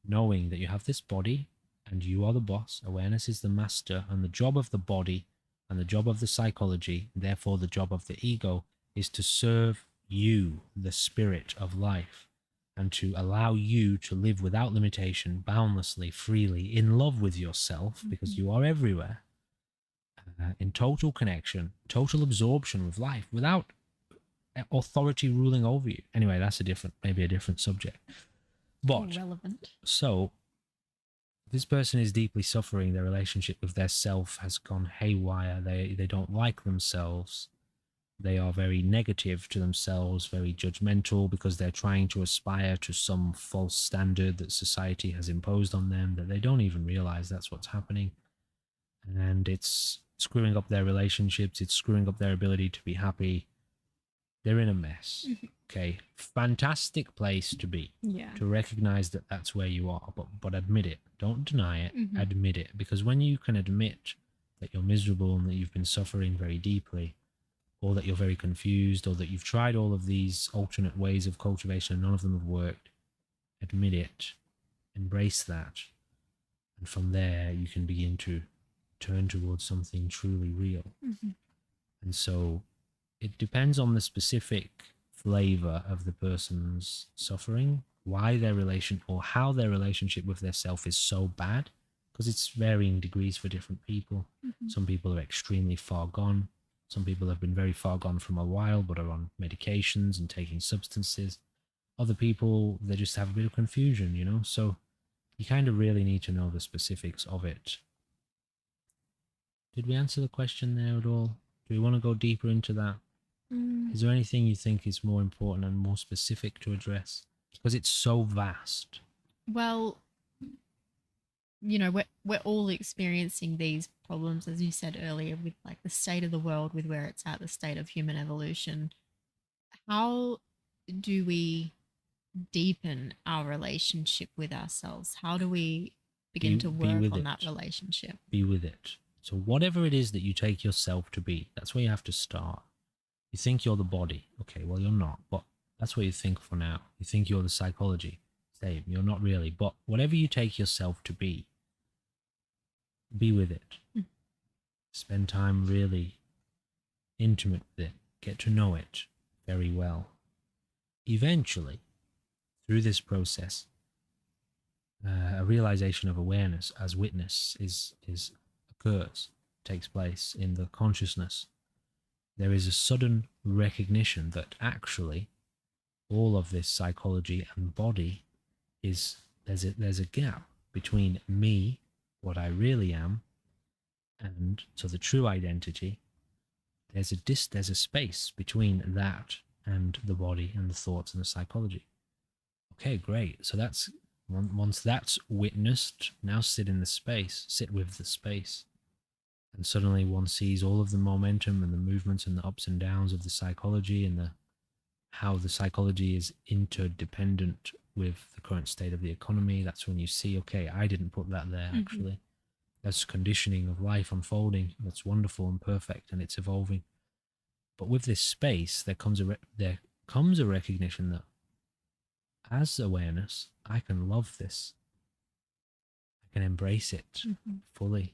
Speaker 1: knowing that you have this body and you are the boss, awareness is the master, and the job of the body and the job of the psychology, therefore the job of the ego, is to serve you, the spirit of life, and to allow you to live without limitation, boundlessly, freely, in love with yourself, because you are everywhere, in total connection, total absorption with life, without authority ruling over you. Anyway, that's maybe a different subject. But
Speaker 2: relevant.
Speaker 1: So this person is deeply suffering. Their relationship with their self has gone haywire. They don't like themselves. They are very negative to themselves, very judgmental, because they're trying to aspire to some false standard that society has imposed on them that they don't even realize that's what's happening. And it's screwing up their relationships. It's screwing up their ability to be happy. They're in a mess. Okay. Fantastic place to be.
Speaker 2: Yeah.
Speaker 1: To recognize that that's where you are, but admit it. Don't deny it. Admit it. Because when you can admit that you're miserable and that you've been suffering very deeply, or that you're very confused, or that you've tried all of these alternate ways of cultivation and none of them have worked, admit it, embrace that, and from there you can begin to turn towards something truly real. And so it depends on the specific flavor of the person's suffering, why their relation or how their relationship with their self is so bad, because it's varying degrees for different people. Some people are extremely far gone. Some people have been very far gone from a while, but are on medications and taking substances. Other people, they just have a bit of confusion, you know? So you kind of really need to know the specifics of it. Did we answer the question there at all? Do we want to go deeper into that? Is there anything you think is more important and more specific to address? Because it's so vast.
Speaker 2: Well, you know, we're all experiencing these problems, as you said earlier, with like the state of the world, with where it's at, the state of human evolution. How do we deepen our relationship with ourselves? How do we begin to work on that relationship?
Speaker 1: Be with it. So whatever it is that you take yourself to be, that's where you have to start. You think you're the body. Okay, well, you're not, but that's what you think for now. You think you're the psychology. Same, you're not really. But whatever you take yourself to be with it. Spend time really intimate with it. Get to know it very well. Eventually, through this process, a realization of awareness as witness occurs, takes place in the consciousness. There is a sudden recognition that actually all of this psychology and body there's a gap between me, what I really am, and so the true identity. There's a space between that and the body and the thoughts and the psychology. Okay, great. So that's Once that's witnessed, now sit in the space, sit with the space. And suddenly one sees all of the momentum and the movements and the ups and downs of the psychology and how the psychology is interdependent with the current state of the economy. That's when you see, okay, I didn't put that there actually. That's conditioning of life unfolding. That's wonderful and perfect, and it's evolving. But with this space, there comes a recognition that as awareness, I can love this. I can embrace it fully.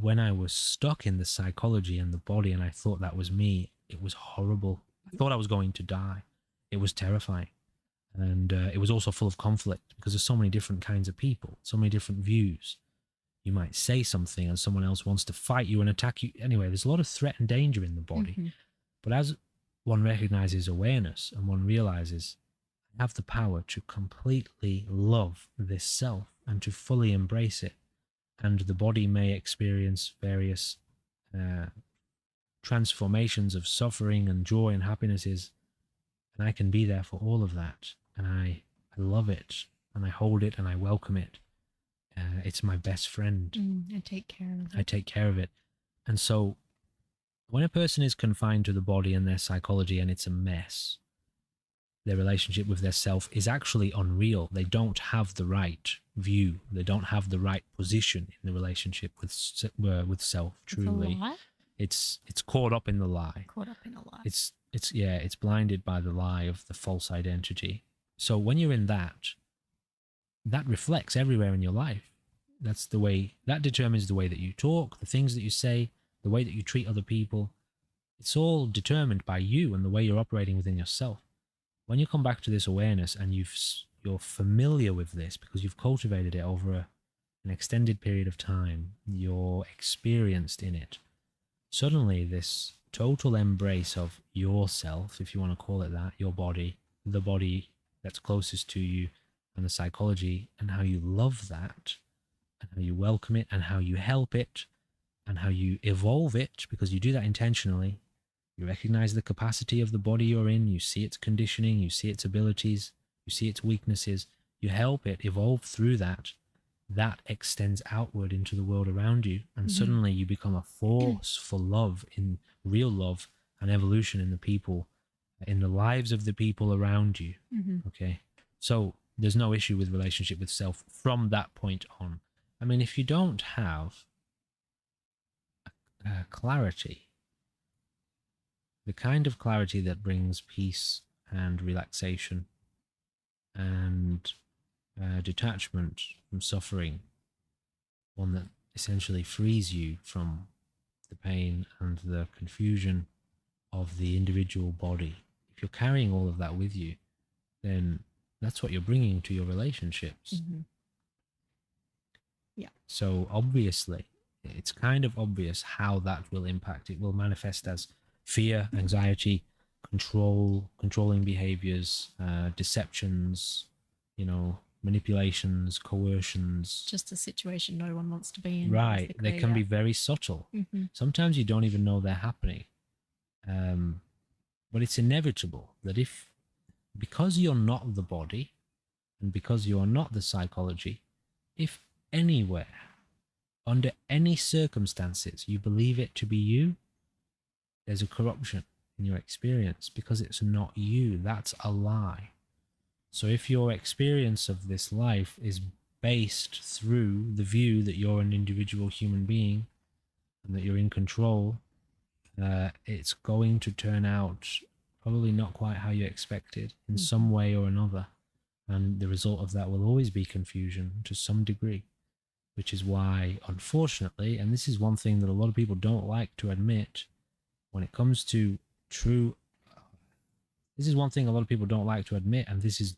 Speaker 1: When I was stuck in the psychology and the body and I thought that was me, it was horrible. I thought I was going to die. It was terrifying. And it was also full of conflict because there's so many different kinds of people, so many different views. You might say something and someone else wants to fight you and attack you. Anyway, there's a lot of threat and danger in the body. But as one recognizes awareness and one realizes I have the power to completely love this self and to fully embrace it, and the body may experience various transformations of suffering and joy and happinesses, and I can be there for all of that, and I love it, and I hold it, and I welcome it. It's my best friend.
Speaker 2: I take care of it.
Speaker 1: I take care of it. And so when a person is confined to the body and their psychology and it's a mess, their relationship with their self is actually unreal. They don't have the right view. They don't have the right position in the relationship with self. Truly, it's caught up in the lie.
Speaker 2: Caught up in a lie.
Speaker 1: It's blinded by the lie of the false identity. So when you're in that reflects everywhere in your life. That determines the way that you talk, the things that you say, the way that you treat other people. It's all determined by you and the way you're operating within yourself. When you come back to this awareness and you're familiar with this because you've cultivated it over an extended period of time, you're experienced in it, suddenly this total embrace of yourself, if you want to call it that, your body, the body that's closest to you, and the psychology, and how you love that, and how you welcome it, and how you help it, and how you evolve it, because you do that intentionally. You recognize the capacity of the body you're in, you see its conditioning, you see its abilities, you see its weaknesses, you help it evolve through that. That extends outward into the world around you, and suddenly you become a force for love, in real love and evolution in the people, in the lives of the people around you. Okay, so there's no issue with relationship with self from that point on. I mean, if you don't have clarity, the kind of clarity that brings peace and relaxation and detachment from suffering, one that essentially frees you from the pain and the confusion of the individual body. If you're carrying all of that with you, then that's what you're bringing to your relationships.
Speaker 2: Yeah.
Speaker 1: So obviously, it's kind of obvious how that will impact. It will manifest as fear, anxiety, controlling behaviors, deceptions, manipulations, coercions.
Speaker 2: Just a situation no one wants to be in.
Speaker 1: Right. They can be very subtle. Sometimes you don't even know they're happening. But it's inevitable that because you're not the body and because you're not the psychology, if anywhere, under any circumstances, you believe it to be you, there's a corruption in your experience because it's not you. That's a lie. So if your experience of this life is based through the view that you're an individual human being and that you're in control, it's going to turn out probably not quite how you expected in some way or another. And the result of that will always be confusion to some degree, which is why, unfortunately, and this is one thing that a lot of people don't like to admit, when it comes to this is one thing a lot of people don't like to admit, and this is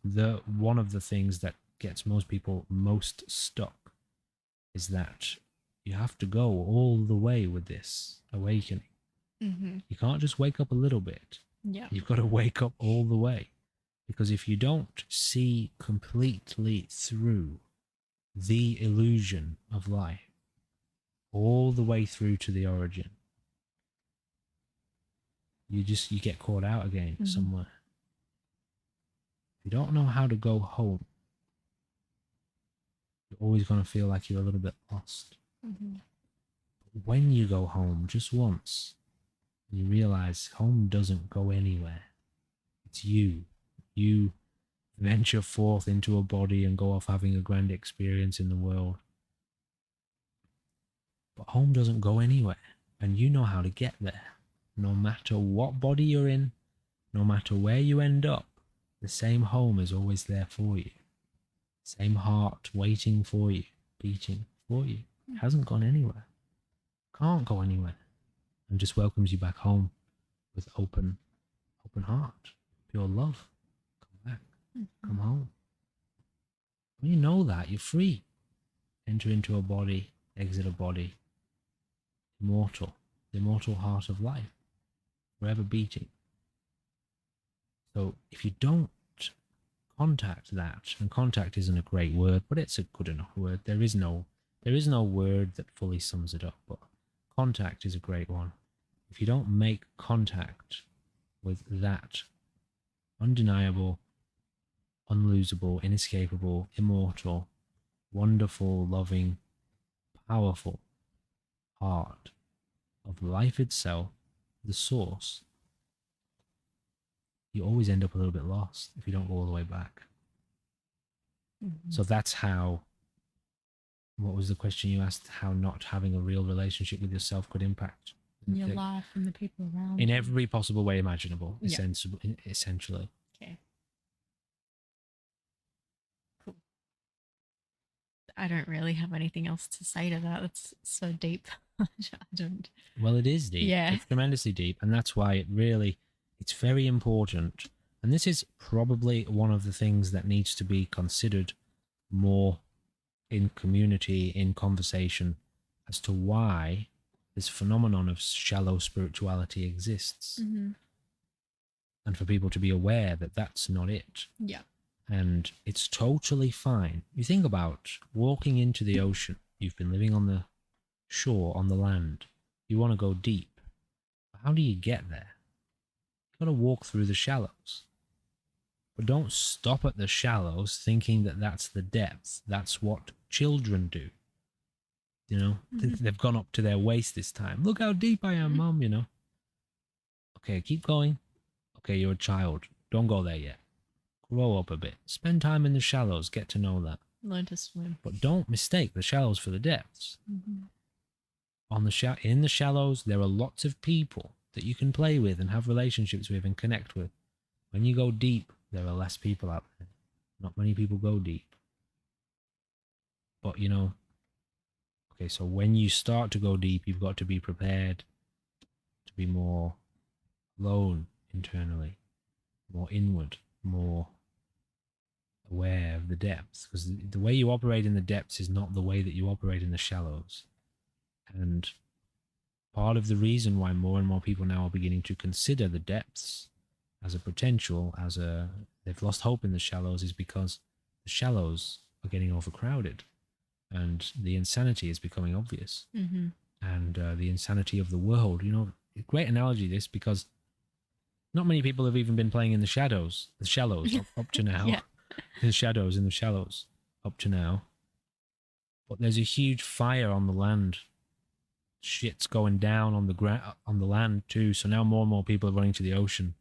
Speaker 1: one of the things that gets most people most stuck, is that you have to go all the way with this awakening. You can't just wake up a little bit.
Speaker 2: Yeah.
Speaker 1: You've got to wake up all the way. Because if you don't see completely through the illusion of life, all the way through to the origin, you get caught out again somewhere. If you don't know how to go home, You're always going to feel like you're a little bit lost.
Speaker 2: Mm-hmm.
Speaker 1: When you go home just once, you realize home doesn't go anywhere. It's you. You venture forth into a body and go off having a grand experience in the world. But home doesn't go anywhere, and you know how to get there. No matter what body you're in, no matter where you end up, the same home is always there for you. Same heart waiting for you, beating for you. It hasn't gone anywhere. Can't go anywhere. And just welcomes you back home with open heart, pure love. Come back, come home. When you know that, you're free. Enter into a body, exit a body. Immortal, the immortal heart of life, forever beating. So if you don't contact that, and contact isn't a great word, but it's a good enough word. There is no word that fully sums it up, but contact is a great one. If you don't make contact with that undeniable, unlosable, inescapable, immortal, wonderful, loving, powerful heart of life itself, the source, you always end up a little bit lost if you don't go all the way back.
Speaker 2: Mm-hmm.
Speaker 1: So that's how, what was the question you asked? How not having a real relationship with yourself could impact
Speaker 2: your life and the people around
Speaker 1: in
Speaker 2: you.
Speaker 1: every possible way imaginable,
Speaker 2: Yeah.
Speaker 1: essentially.
Speaker 2: Okay. Cool. I don't really have anything else to say to that. It's so deep. I don't.
Speaker 1: Well, it is deep.
Speaker 2: Yeah.
Speaker 1: It's tremendously deep, and that's why it's very important. And this is probably one of the things that needs to be considered more in community, in conversation, as to why this phenomenon of shallow spirituality exists.
Speaker 2: Mm-hmm.
Speaker 1: And for people to be aware that that's not it.
Speaker 2: Yeah.
Speaker 1: And it's totally fine. You think about walking into the ocean. You've been living on the shore, on the land. You want to go deep. How do you get there? You've got to walk through the shallows. But don't stop at the shallows thinking that that's the depth. That's what children do. You know,
Speaker 2: Mm-hmm.
Speaker 1: they've gone up to their waist this time. Look how deep I am, Mum, you know. Okay, keep going. Okay, you're a child. Don't go there yet. Grow up a bit. Spend time in the shallows. Get to know that.
Speaker 2: Learn to swim.
Speaker 1: But don't mistake the shallows for the depths.
Speaker 2: Mm-hmm.
Speaker 1: In the shallows, there are lots of people that you can play with and have relationships with and connect with. When you go deep, there are less people out there. Not many people go deep. But, you know, okay, so when you start to go deep, you've got to be prepared to be more alone internally, more inward, more aware of the depths. Because the way you operate in the depths is not the way that you operate in the shallows. And part of the reason why more and more people now are beginning to consider the depths as a potential, they've lost hope in the shallows, is because the shallows are getting overcrowded and the insanity is becoming obvious.
Speaker 2: Mm-hmm.
Speaker 1: And the insanity of the world, you know, great analogy this, because not many people have even been playing in the shallows up to now.
Speaker 2: Yeah.
Speaker 1: The shadows in the shallows up to now. But there's a huge fire on the land. Shit's going down on the land too. So now more and more people are running to the ocean.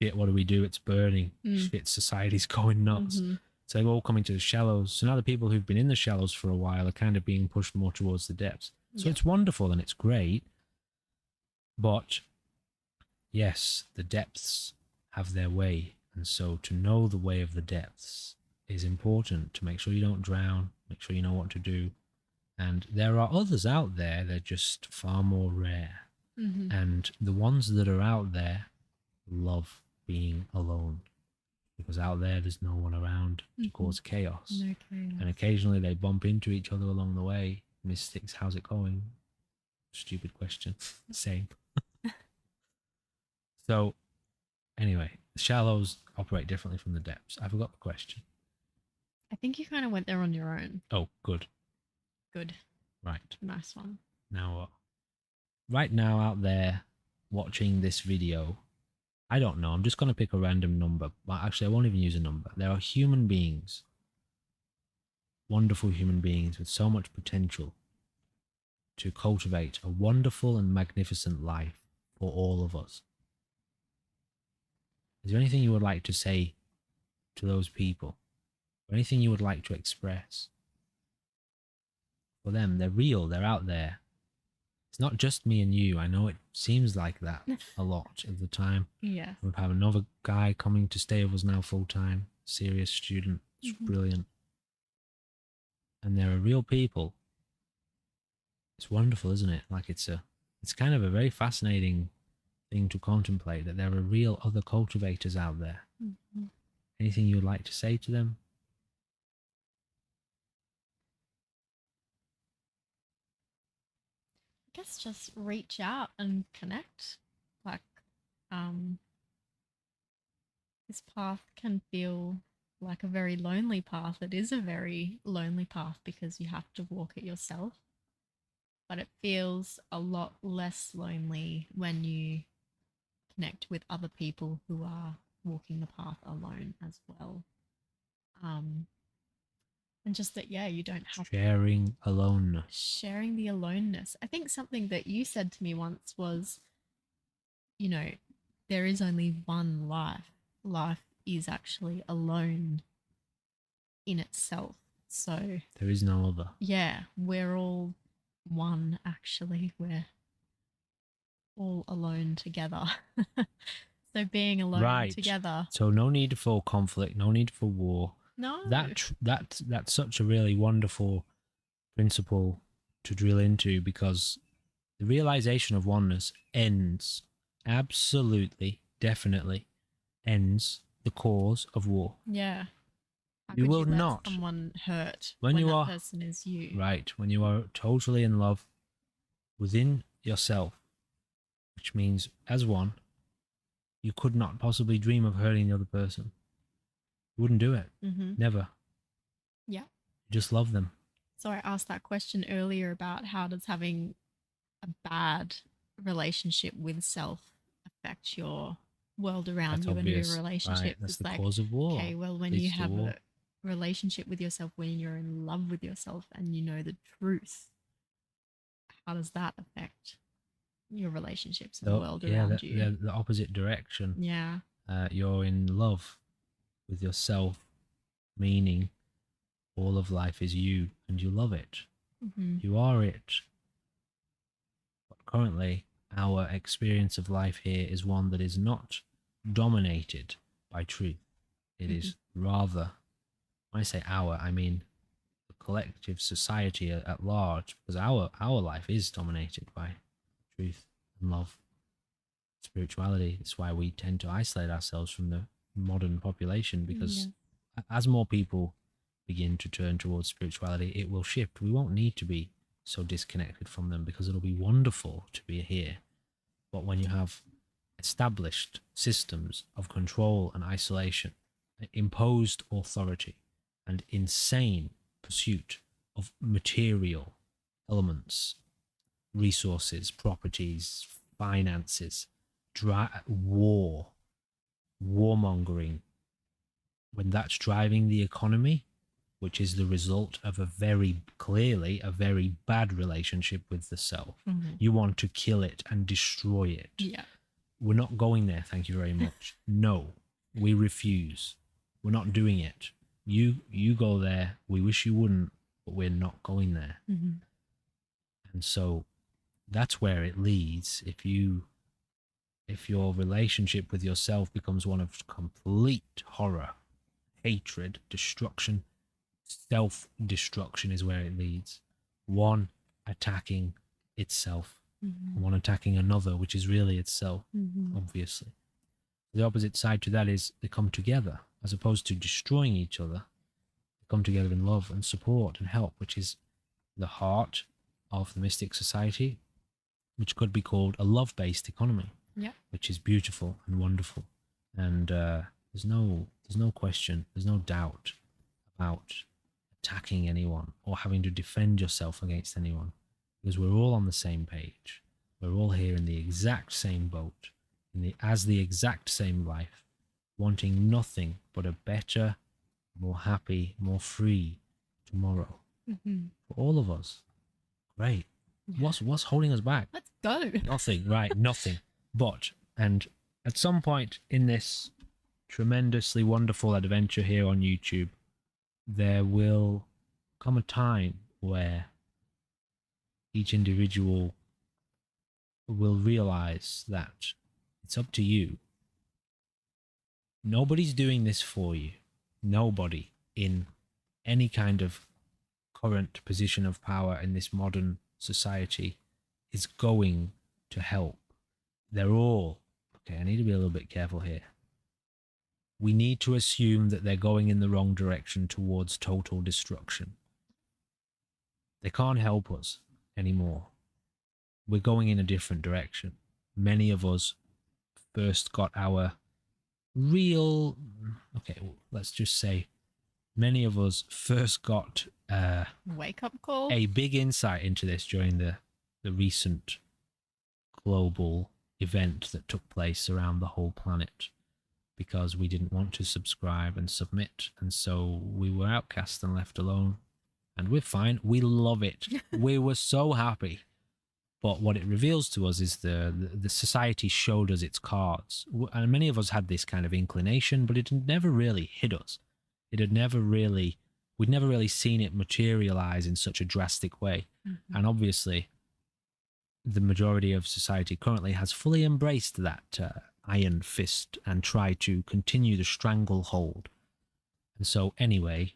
Speaker 1: Shit, what do we do? It's burning. Shit, society's going nuts.
Speaker 2: Mm-hmm.
Speaker 1: So they're all coming to the shallows. So now the people who've been in the shallows for a while are kind of being pushed more towards the depths. So it's wonderful and it's great. But yes, the depths have their way. And so to know the way of the depths is important, to make sure you don't drown, make sure you know what to do. And there are others out there, they're just far more rare.
Speaker 2: Mm-hmm.
Speaker 1: And the ones that are out there love being alone, because out there's no one around to cause chaos.
Speaker 2: No chaos.
Speaker 1: And occasionally they bump into each other along the way. Mystics, how's it going? Stupid question. Same. So anyway, the shallows operate differently from the depths. I forgot the question.
Speaker 2: I think you kind of went there on your own.
Speaker 1: Oh, good.
Speaker 2: Good.
Speaker 1: Right.
Speaker 2: Nice one.
Speaker 1: Now what? Right now out there watching this video, I don't know, I'm just going to pick a random number. But actually, I won't even use a number. There are human beings wonderful human beings with so much potential to cultivate a wonderful and magnificent life for all of us. Is there anything you would like to say to those people? Or anything you would like to express? For them, they're real, they're out there. It's not just me and you. I know it seems like that a lot of the time.
Speaker 2: Yeah.
Speaker 1: We have another guy coming to stay with us now full time, serious student. It's brilliant. And there are real people. It's wonderful, isn't it? Like it's kind of a very fascinating thing to contemplate that there are real other cultivators out there.
Speaker 2: Mm-hmm.
Speaker 1: Anything you would like to say to them?
Speaker 2: I guess just reach out and connect. Like, this path can feel like a very lonely path. It is a very lonely path because you have to walk it yourself. But it feels a lot less lonely when you connect with other people who are walking the path alone as well. And just that, yeah, you don't have
Speaker 1: sharing aloneness.
Speaker 2: Sharing the aloneness. I think something that you said to me once was, you know, there is only one life. Life is actually alone in itself. So
Speaker 1: there is no other.
Speaker 2: Yeah, we're all one, actually. We're all alone together. So being alone together.
Speaker 1: So no need for conflict, no need for war.
Speaker 2: No.
Speaker 1: That's such a really wonderful principle to drill into, because the realization of oneness ends, absolutely, definitely ends the cause of war.
Speaker 2: Yeah. How
Speaker 1: you
Speaker 2: could
Speaker 1: will
Speaker 2: you let
Speaker 1: not
Speaker 2: someone hurt
Speaker 1: when you
Speaker 2: that
Speaker 1: are
Speaker 2: person is you.
Speaker 1: Right, when you are totally in love within yourself, which means as one, you could not possibly dream of hurting the other person. You wouldn't do it.
Speaker 2: Mm-hmm.
Speaker 1: Never.
Speaker 2: Yeah.
Speaker 1: You just love them.
Speaker 2: So I asked that question earlier about how does having a bad relationship with self affect your world around you and your relationships.
Speaker 1: Right. That's
Speaker 2: it's
Speaker 1: the
Speaker 2: like,
Speaker 1: cause of war.
Speaker 2: okay, well, when you have a relationship with yourself, when you're in love with yourself and you know the truth, how does that affect your relationships and the world around you?
Speaker 1: The opposite direction.
Speaker 2: Yeah.
Speaker 1: You're in love with yourself, meaning all of life is you and you love it.
Speaker 2: Mm-hmm.
Speaker 1: You are it. But currently, our experience of life here is one that is not dominated by truth. It is rather, when I say our, I mean the collective society at large, because our life is dominated by truth and love, spirituality. That's why we tend to isolate ourselves from the modern population, because as more people begin to turn towards spirituality, it will shift. We won't need to be so disconnected from them, because it'll be wonderful to be here. But when you have established systems of control and isolation, imposed authority, and insane pursuit of material elements, resources, properties, finances, warmongering, when that's driving the economy, which is the result of a very bad relationship with the self.
Speaker 2: Mm-hmm.
Speaker 1: You want to kill it and destroy it.
Speaker 2: Yeah.
Speaker 1: We're not going there, thank you very much. No, we refuse. We're not doing it. You go there. We wish you wouldn't, but we're not going there.
Speaker 2: Mm-hmm.
Speaker 1: And so that's where it leads. If your relationship with yourself becomes one of complete horror, hatred, destruction, self-destruction is where it leads. One attacking itself, and one attacking another, which is really itself, obviously. The opposite side to that is they come together. As opposed to destroying each other, they come together in love and support and help, which is the heart of the mystic society, which could be called a love-based economy.
Speaker 2: Yeah.
Speaker 1: Which is beautiful and wonderful. And there's no question, there's no doubt about attacking anyone or having to defend yourself against anyone, because we're all on the same page. We're all here in the exact same boat, as the exact same life, wanting nothing but a better, more happy, more free, tomorrow
Speaker 2: Mm-hmm.
Speaker 1: for all of us. Great. What's holding us back?
Speaker 2: Let's go.
Speaker 1: Nothing, right? Nothing. But, and at some point in this tremendously wonderful adventure here on YouTube, there will come a time where each individual will realize that it's up to you. Nobody's doing this for you. Nobody in any kind of current position of power in this modern society is going to help. They're all, okay, I need to be a little bit careful here. We need to assume that they're going in the wrong direction towards total destruction. They can't help us anymore. We're going in a different direction. Many of us first got our real, okay, well, let's just say many of us first got
Speaker 2: Wake up call.
Speaker 1: a big insight into this during the recent global event that took place around the whole planet, because we didn't want to subscribe and submit, and so we were outcast and left alone. And we're fine. We love it. We were so happy. But what it reveals to us is the society showed us its cards. And many of us had this kind of inclination, but it had never really hit us. It had never really, we'd never really seen it materialize in such a drastic way. Mm-hmm. And obviously, the majority of society currently has fully embraced that iron fist and tried to continue the stranglehold. And so anyway,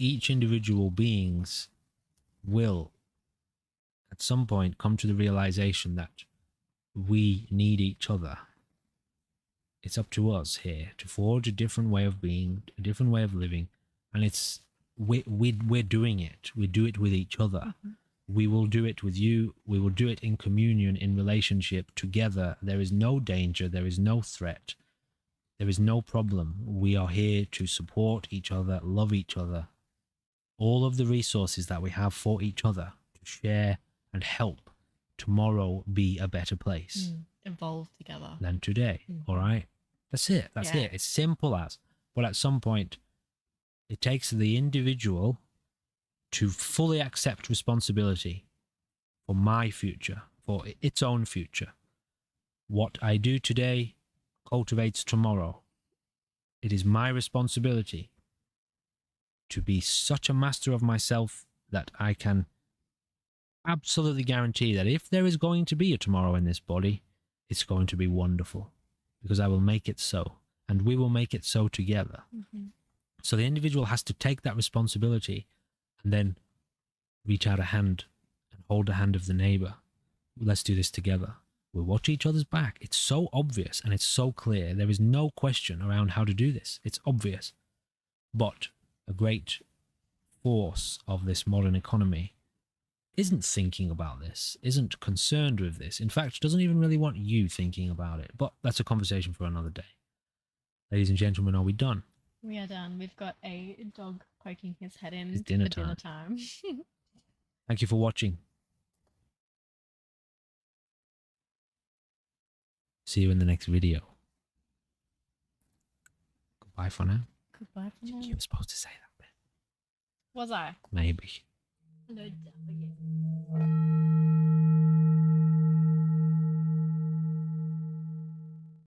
Speaker 1: each individual beings will at some point come to the realization that we need each other. It's up to us here to forge a different way of being, a different way of living, and we're doing it. We do it with each other. Mm-hmm. We will do it with you. We will do it in communion, in relationship, together. There is no danger. There is no threat. There is no problem. We are here to support each other, love each other. All of the resources that we have for each other to share and help tomorrow be a better place.
Speaker 2: Evolve together.
Speaker 1: Than today. Mm-hmm. All right? That's it. That's it. It's simple as. But at some point, it takes the individual to fully accept responsibility for my future, for its own future. What I do today cultivates tomorrow. It is my responsibility to be such a master of myself that I can absolutely guarantee that if there is going to be a tomorrow in this body, it's going to be wonderful, because I will make it so, and we will make it so together. Mm-hmm. So the individual has to take that responsibility and then reach out a hand and hold the hand of the neighbor. Let's do this together. We'll watch each other's back. It's so obvious and it's so clear. There is no question around how to do this. It's obvious. But a great force of this modern economy isn't thinking about this, isn't concerned with this. In fact, doesn't even really want you thinking about it. But that's a conversation for another day. Ladies and gentlemen, are we done?
Speaker 2: We are done. We've got a dog poking his head in.
Speaker 1: It's dinner time. Thank you for watching. See you in the next video. Goodbye for now.
Speaker 2: Goodbye for now.
Speaker 1: You were supposed to say that bit.
Speaker 2: Was I?
Speaker 1: Maybe.
Speaker 2: Hello,